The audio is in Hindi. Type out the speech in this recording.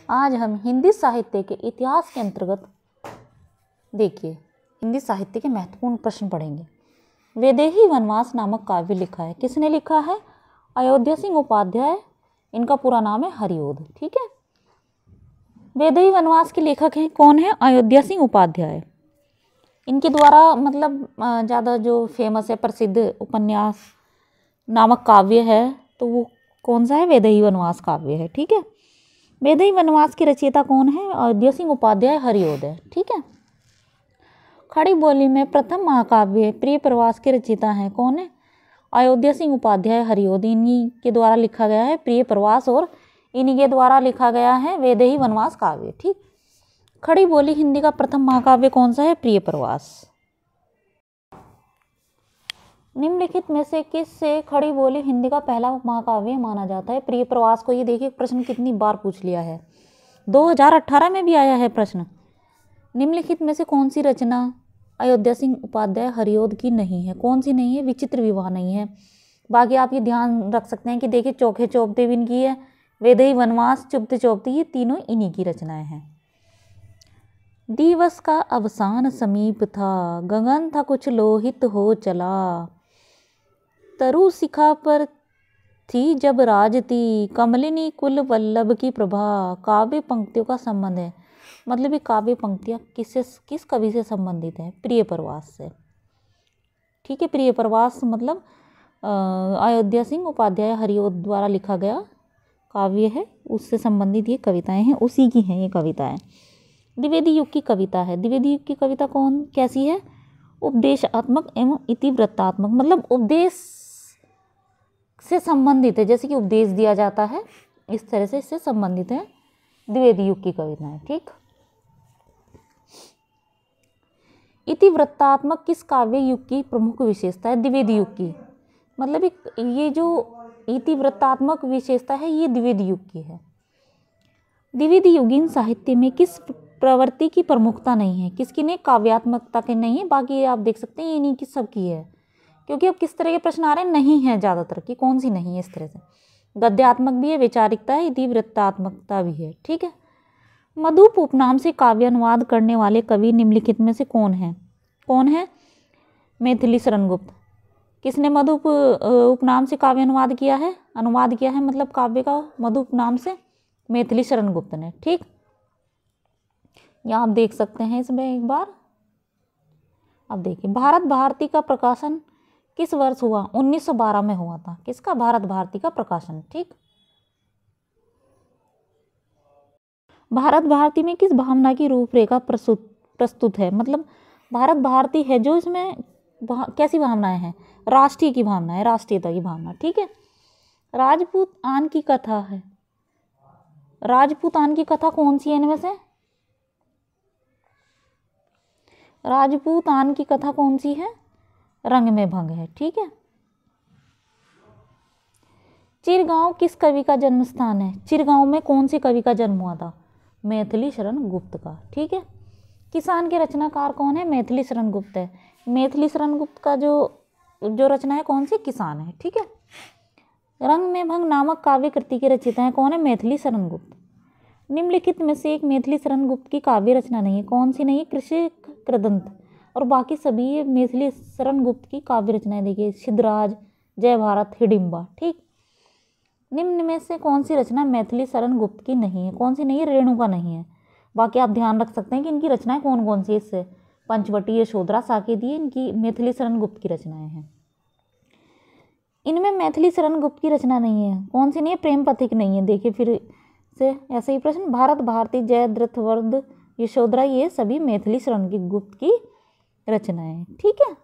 आज हम हिंदी साहित्य के इतिहास के अंतर्गत देखिए हिंदी साहित्य के महत्वपूर्ण प्रश्न पढ़ेंगे। वैदेही वनवास नामक काव्य लिखा है, किसने लिखा है? अयोध्या सिंह उपाध्याय। इनका पूरा नाम है हरिओद। ठीक है, वैदेही वनवास के लेखक हैं कौन है? अयोध्या सिंह उपाध्याय। इनके द्वारा ज़्यादा जो फेमस है, प्रसिद्ध उपन्यास नामक काव्य है तो वो कौन सा है? वैदेही वनवास काव्य है। ठीक है, वैदेही वनवास के रचयिता कौन है? अयोध्या सिंह उपाध्याय हरिओद है। ठीक है, खड़ी बोली में प्रथम महाकाव्य प्रिय प्रवास के रचयिता हैं कौन है? अयोध्या सिंह उपाध्याय हरिओद। इन्हीं के द्वारा लिखा गया है प्रिय प्रवास और इन्हीं के द्वारा लिखा गया है वैदेही वनवास काव्य। ठीक, खड़ी बोली हिंदी का प्रथम महाकाव्य कौन सा है? प्रिय प्रवास। निम्नलिखित में से किस से खड़ी बोली हिंदी का पहला महाकाव्य माना जाता है? प्रिय प्रवास को। ये देखिए प्रश्न कितनी बार पूछ लिया है, 2018 में भी आया है प्रश्न। निम्नलिखित में से कौन सी रचना अयोध्या सिंह उपाध्याय हरिओद की नहीं है? कौन सी नहीं है? विचित्र विवाह नहीं है। बाकी आप ये ध्यान रख सकते हैं कि देखिए चोखे चौपते भी इनकी है, वैदेही वनवास, चुपते चौपते, ये तीनों इन्हीं की रचनाएं हैं। दिवस का अवसान समीप था, गगन था कुछ लोहित हो चला, तरु शिखा पर थी जब राजती, कमलिनी कुल वल्लभ की प्रभा। काव्य पंक्तियों का संबंध है, मतलब ये काव्य पंक्तियाँ किस कवि से संबंधित है? प्रिय प्रवास से। ठीक है, प्रिय प्रवास मतलब अयोध्या सिंह उपाध्याय हरिओद द्वारा लिखा गया काव्य है, उससे संबंधित ये कविताएं हैं, उसी की हैं ये कविताएं। द्विवेदी युग की कविता है। द्विवेदी युग की कविता कैसी है? उपदेशात्मक एवं इतिवृत्तात्मक, मतलब उपदेश से संबंधित है, जैसे कि उपदेश दिया जाता है इस तरह से इससे संबंधित है द्विवेदी युग की कविताएं। ठीक, इतिवृत्तात्मक किस काव्य युग की प्रमुख विशेषता है? द्विवेदी युग की। मतलब ये जो इतिवृत्तात्मक विशेषता है ये द्विवेदी युग की है। द्विवेदी युगीन साहित्य में किस प्रवृत्ति की प्रमुखता नहीं है? किसकी नहीं? काव्यात्मकता की नहीं है। बाकी आप देख सकते हैं इन्हीं की सबकी है, क्योंकि अब किस तरह के प्रश्न आ रहे हैं, नहीं है ज़्यादातर की, कौन सी नहीं है इस तरह से। गद्यात्मक भी है, वैचारिकता है, इतिवृत्तात्मकता भी है। ठीक है, मधुप उपनाम से काव्य अनुवाद करने वाले कवि निम्नलिखित में से कौन है? कौन है? मैथिली शरण गुप्त। किसने मधुप उपनाम से काव्य अनुवाद किया है? मतलब काव्य का मधुप उपनाम से मैथिली शरण गुप्त ने। ठीक, यहाँ आप देख सकते हैं इसमें एक बार। अब देखिए, भारत भारती का प्रकाशन किस वर्ष हुआ? 1912 में हुआ था। किसका? भारत भारती का प्रकाशन। ठीक, भारत भारती में किस भावना की रूपरेखा प्रस्तुत है? मतलब भारत भारती है जो इसमें कैसी भावनाएं हैं? राष्ट्रीय की भावना है, राष्ट्रीयता की भावना। ठीक है, राजपूत आन की कथा है। राजपूत आन की कथा कौन सी है इनमें से? राजपूत आन की कथा कौन सी है? रंग में भंग है। ठीक है, चिरगांव किस कवि का जन्म स्थान है? चिरगांव में कौन से कवि का जन्म हुआ था? मैथिली शरण गुप्त का। ठीक है, किसान के रचनाकार कौन है? मैथिली शरण गुप्त है। मैथिली शरण गुप्त का जो रचना है कौन सी? किसान है। ठीक है, रंग में भंग नामक काव्य कृति के रचयिता है कौन है? मैथिली शरण गुप्त। निम्नलिखित में से एक मैथिली शरण गुप्त की काव्य रचना नहीं है। कौन सी नहीं है? कृषि कृदंत, और बाकी सभी ये मैथिली शरण गुप्त की काव्य रचनाएं। देखिए, सिद्धराज, जय भारत, हिडिंबा। ठीक, निम्न में से कौन सी रचना मैथिली शरण गुप्त की नहीं है? कौन सी नहीं है? रेणुका नहीं है। बाकी आप ध्यान रख सकते हैं कि इनकी रचनाएं कौन कौन सी है इससे। पंचवटी, यशोधरा, साकेती, इनकी मैथिली शरण गुप्त की रचनाएं हैं। इनमें मैथिली शरण गुप्त की रचना नहीं है। कौन सी नहीं है? प्रेम पथिक नहीं है। देखिए फिर से ऐसे ही प्रश्न, भारत भारती, जय द्रथवर्ध, यशोधरा, ये सभी मैथिली शरण गुप्त की रचनाएं हैं। ठीक है।